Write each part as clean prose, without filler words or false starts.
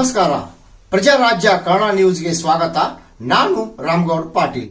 ನಮಸ್ಕಾರ. ಪ್ರಜಾರಾಜ್ಯ ಕನ್ನಡ ನ್ಯೂಸ್ಗೆ ಸ್ವಾಗತ. ನಾನು ರಾಮಗೌಡ ಪಾಟೀಲ್.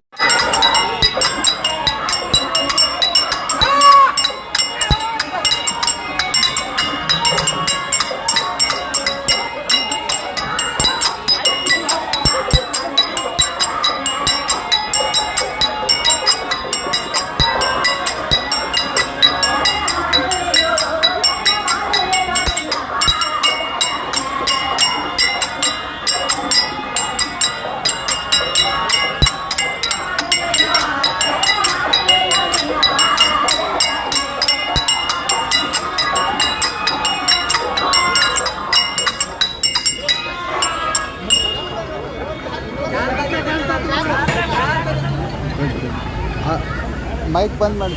ಮೈಕ್ ಬಂದ್ ಮಾಡಿ.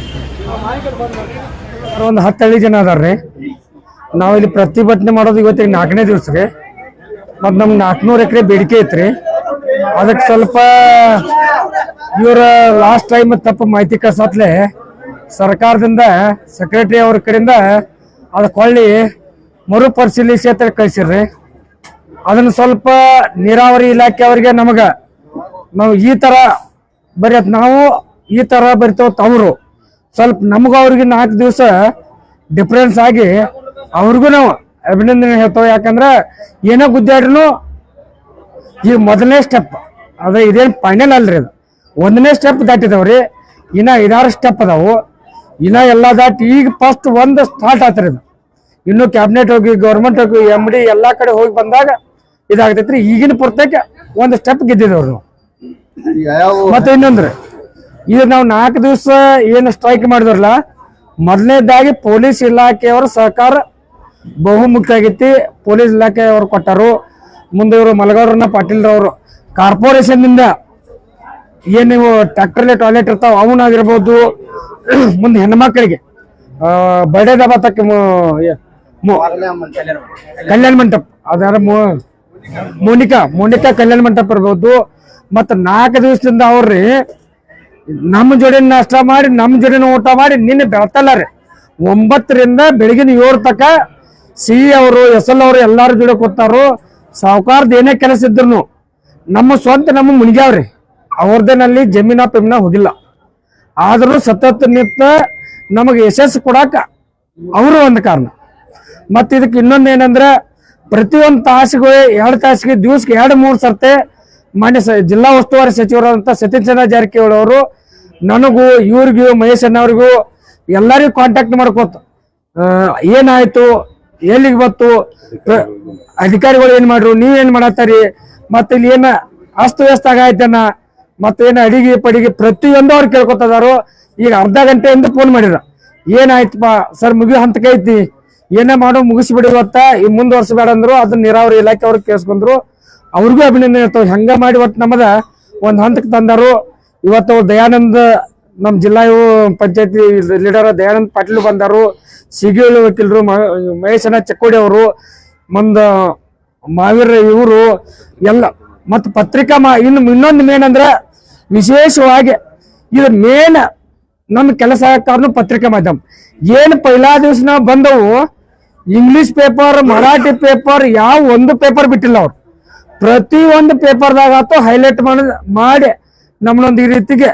ಒಂದು 10 ಜನ ಅದಾರ್ರಿ. ನಾವು ಇಲ್ಲಿ ಪ್ರತಿಭಟನೆ ಮಾಡೋದು ಇವತ್ತಿಗೆ 4ನೇ ದಿವಸಕ್ಕೆ. ಮತ್ತು ನಮ್ಗೆ 400 ಎಕರೆ ಬೇಡಿಕೆ ಐತ್ರಿ. ಅದಕ್ಕೆ ಸ್ವಲ್ಪ ಇವರ ಲಾಸ್ಟ್ ಟೈಮ್ ತಪ್ಪು ಮಾಹಿತಿ ಕಳ್ಸತ್ಲೆ ಸರ್ಕಾರದಿಂದ ಸೆಕ್ರೆಟರಿ ಅವ್ರ ಕಡೆಯಿಂದ ಅದಕ್ಕೆ ಹೊಳ್ಳಿ ಮರುಪರಿಶೀಲಿಸಿ ಅಂತ ಕಳಿಸಿರ್ರಿ. ಅದನ್ನು ಸ್ವಲ್ಪ ನೀರಾವರಿ ಇಲಾಖೆ ಅವರಿಗೆ ನಾವು ಈ ಥರ ಬರೀ ನಾವು ಈ ಥರ ಬರಿತಾವ ತವರು ಸ್ವಲ್ಪ ನಮಗೂ ಅವ್ರಿಗೆ 4 ದಿವಸ ಡಿಫ್ರೆನ್ಸ್ ಆಗಿ ಅವ್ರಿಗೂ ನಾವು ಅಭಿನಂದನೆ ಹೇಳ್ತಾವೆ. ಯಾಕಂದ್ರೆ ಏನೋ ಗುದ್ದಾಡ್ರೂ ಈ ಮೊದಲನೇ ಸ್ಟೆಪ್ ಅದ, ಇದೇನು ಫೈನಲ್ ಅಲ್ರಿ, ಅದು 1ನೇ ಸ್ಟೆಪ್ ದಾಟಿದವ್ರಿ. ಇನ್ನ 5-6 ಸ್ಟೆಪ್ ಅದಾವು. ಇನ್ನ ಎಲ್ಲ ದಾಟಿ ಈಗ ಫಸ್ಟ್ ಒಂದು ಸ್ಟಾರ್ಟ್ ಆತ್ರಿ. ಇದು ಇನ್ನು ಕ್ಯಾಬಿನೆಟ್ ಹೋಗಿ ಗೌರ್ಮೆಂಟ್ ಹೋಗಿ MD ಎಲ್ಲಾ ಕಡೆ ಹೋಗಿ ಬಂದಾಗ ಇದಾಗ್ತೈತ್ರಿ. ಈಗಿನ ಪುರ್ತಕ್ಕೆ ಒಂದು ಸ್ಟೆಪ್ ಗೆದ್ದಿದವ್ರು. ಮತ್ತೆ ಇನ್ನೊಂದ್ರಿ, ಇದು ನಾವು 4 ದಿವಸ ಏನು ಸ್ಟ್ರೈಕ್ ಮಾಡಿದ್ರಲ್ಲ, ಮೊದಲನೇದಾಗಿ ಪೊಲೀಸ್ ಇಲಾಖೆಯವರ ಸಹಕಾರ ಬಹುಮುಖ್ಯ ಆಗೈತಿ. ಪೊಲೀಸ್ ಇಲಾಖೆಯವರು ಕೊಟ್ಟರು. ಮುಂದೆ ಇವರು ಮಲಗೌರನ್ನ ಪಾಟೀಲ್ರವರು ಕಾರ್ಪೊರೇಷನ್ನಿಂದ ಏನು ನೀವು ಟ್ರ್ಯಾಕ್ಟರ್ಲಿ ಟಾಯ್ಲೆಟ್ ಇರ್ತಾವ ಅವನಾಗಿರ್ಬೋದು, ಮುಂದೆ ಹೆಣ್ಮಕ್ಳಿಗೆ ಬರ್ಡೇ ದಬಾತಕ್ಕೆ ಕಲ್ಯಾಣ ಮಂಟಪ ಅದಾರ ಮೋನಿಕಾ ಕಲ್ಯಾಣ ಮಂಟಪ ಇರ್ಬೋದು. ಮತ್ತು 4 ದಿವಸದಿಂದ ಅವ್ರಿ ನಮ್ಮ ಜೋಡಿ ನಾಷ್ಟ ಮಾಡಿ ನಮ್ಮ ಜೋಡಿನ ಊಟ ಮಾಡಿ ನಿನ್ನೆ ಬೆಳ್ತಲ್ಲಾರಿ 9ರಿಂದ ಬೆಳಗಿನ 7 ತಕ CE ಅವರು SL ಅವರು ಎಲ್ಲಾರ ಜೋಡಿ ಕೂತಾರು. ಸಾವುಕಾರದ ಏನೇ ಕೆಲಸ ಇದ್ರು ನಮ್ಮ ಮುನಿಗ್ಯಾವ್ರಿ. ಅವ್ರದ್ದೇನಲ್ಲಿ ಜಮೀನ ಪಿಮ್ನ ಹೋಗಿಲ್ಲ. ಆದ್ರೂ ಸತತ ನಿಂತ ನಮಗೆ ಯಶಸ್ಸು ಕೊಡಾಕ ಅವರು ಒಂದು ಕಾರಣ. ಮತ್ತು ಇದಕ್ಕೆ ಇನ್ನೊಂದೇನಂದ್ರೆ ಪ್ರತಿಯೊಂದು ತಾಸಿಗೂ 2 ತಾಸಿಗೆ ದಿವಸಕ್ಕೆ 2-3 ಸರ್ತೆ ಮಾನ್ಯ ಜಿಲ್ಲಾ ಉಸ್ತುವಾರಿ ಸಚಿವರಾದಂಥ ಸತೀಶ್ ಚಂದ್ರ ಜಾರಕಿಹೊಳಿ ಅವರು ನನಗೂ ಇವ್ರಿಗೂ ಮಹೇಶ್ ಅಣ್ಣವ್ರಿಗೂ ಎಲ್ಲರಿಗೂ ಕಾಂಟ್ಯಾಕ್ಟ್ ಮಾಡ್ಕೋತ ಏನಾಯ್ತು, ಎಲ್ಲಿಗೆ ಬತ್ತು, ಅಧಿಕಾರಿಗಳು ಏನ್ ಮಾಡ್ರು, ನೀವೇನ್ ಮಾಡತ್ತಾರಿ, ಮತ್ತೆ ಇಲ್ಲಿ ಏನ ಅಸ್ತವ್ಯಸ್ತ ಆಗಾಯ್ತನ, ಮತ್ತೇನ ಅಡಿಗೆ ಪಡಿಗೆ ಪ್ರತಿಯೊಂದು ಅವ್ರು ಕೇಳ್ಕೊತದಾರು. ಈಗ ಅರ್ಧ ಗಂಟೆಯಿಂದ ಫೋನ್ ಮಾಡಿರ, ಏನಾಯ್ತಪ್ಪ ಸರ್ ಮುಗಿಯೋ ಹಂತಕ್ಕೆ ಐತಿ, ಏನೇ ಮಾಡೋ ಮುಗಿಸ್ಬಿಡಿ ಇವತ್ತ, ಈ ಮುಂದುವರ್ಸಬೇಡ ಅಂದ್ರು. ಅದನ್ನ ನೀರಾವರಿ ಇಲಾಖೆ ಅವ್ರಿಗೆ ಕೇಳಿಸ್ಕೊಂಡ್ರು. ಅವ್ರಿಗೂ ಅಭಿನಂದನೆ ಇರ್ತಾವ. ಹಂಗ ಮಾಡಿ ಒಟ್ಟು ನಮ್ಮದ ಒಂದು ಹಂತಕ್ಕೆ ತಂದರು. ಇವತ್ತು ದಯಾನಂದ್ ನಮ್ಮ ಜಿಲ್ಲಾ ಪಂಚಾಯತಿ ಲೀಡರ್ ದಯಾನಂದ್ ಪಾಟೀಲ್ ಬಂದರು. ಸಿಗಿಳು ವಕೀಲರು ಮಹೇಶನ ಚಕ್ಕೋಡಿ ಅವರು, ಮುಂದೆ ಮಾವೀರ್ ಇವರು ಎಲ್ಲ, ಮತ್ತು ಪತ್ರಿಕಾ ಇನ್ನೊಂದು ಮೇನ್ ಅಂದ್ರೆ ವಿಶೇಷವಾಗಿ ಇದು ಮೇನ್ ನಮ್ಮ ಕೆಲಸ ಕಾರಣ ಪತ್ರಿಕಾ ಮಾಧ್ಯಮ. ಏನು ಪೈಲಾ ದಿವಸ ನಾವು ಬಂದವು ಇಂಗ್ಲಿಷ್ ಪೇಪರ್, ಮರಾಠಿ ಪೇಪರ್, ಯಾವ ಒಂದು ಪೇಪರ್ ಬಿಟ್ಟಿಲ್ಲ ಅವ್ರು. ಪ್ರತಿಯೊಂದು ಪೇಪರ್ದಾಗ ಆತು ಹೈಲೈಟ್ ಮಾಡಿ ನಮ್ಮನ್ನೊಂದು ಈ ರೀತಿಗೆ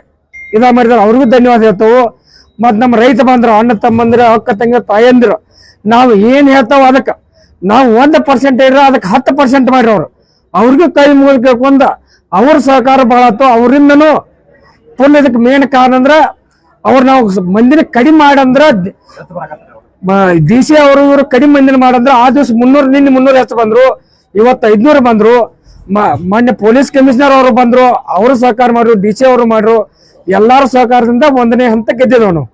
ಇದ ಮಾಡಿದಾರೆ. ಅವ್ರಿಗೂ ಧನ್ಯವಾದ ಹೇಳ್ತಾವು. ಮತ್ತು ನಮ್ಮ ರೈತ ಬಂದ್ರು, ಅಣ್ಣ ತಮ್ಮಂದ್ರ, ಅಕ್ಕ ತಂಗಿ ತಾಯಂದಿರು, ನಾವು ಏನು ಹೇಳ್ತಾವ ಅದಕ್ಕೆ ನಾವು 1% ಇರೋ ಅದಕ್ಕೆ 10% ಮಾಡ್ರಿ. ಅವ್ರಿಗೂ ಕೈ ಮುಗಿದು ಕೇಳ್ಕೊಂಡ ಅವ್ರ ಸಹಕಾರ ಭಾಳ ಆಯ್ತು. ಅವರಿಂದನೂ ಫುಲ್ ಇದಕ್ಕೆ ಮೇನ್ ಕಾರಣ ಅಂದ್ರೆ ಅವ್ರು ನಾವು ಮಂದಿನ ಕಡಿಮೆ ಮಾಡಂದ್ರ DC ಅವರು ಇವರು ಕಡಿಮೆ ಮಂದಿನ ಮಾಡಂದ್ರ ಆ ದಿವಸ 300, ನಿನ್ನೆ 300 ಹೆಚ್ಚು ಬಂದ್ರು, ಇವತ್ತು 500 ಬಂದ್ರು. ಮಾನ್ಯ ಪೊಲೀಸ್ ಕಮಿಷನರ್ ಅವರು ಬಂದ್ರು, ಅವರು ಸಹಕಾರ ಮಾಡ್ರು, DC ಅವರು ಮಾಡ್ರು. ಎಲ್ಲಾರು ಸಹಕಾರದಿಂದ 1ನೇ ಹಂತ ಗೆದ್ದಿದ್ದೇವೆ ನಾವು.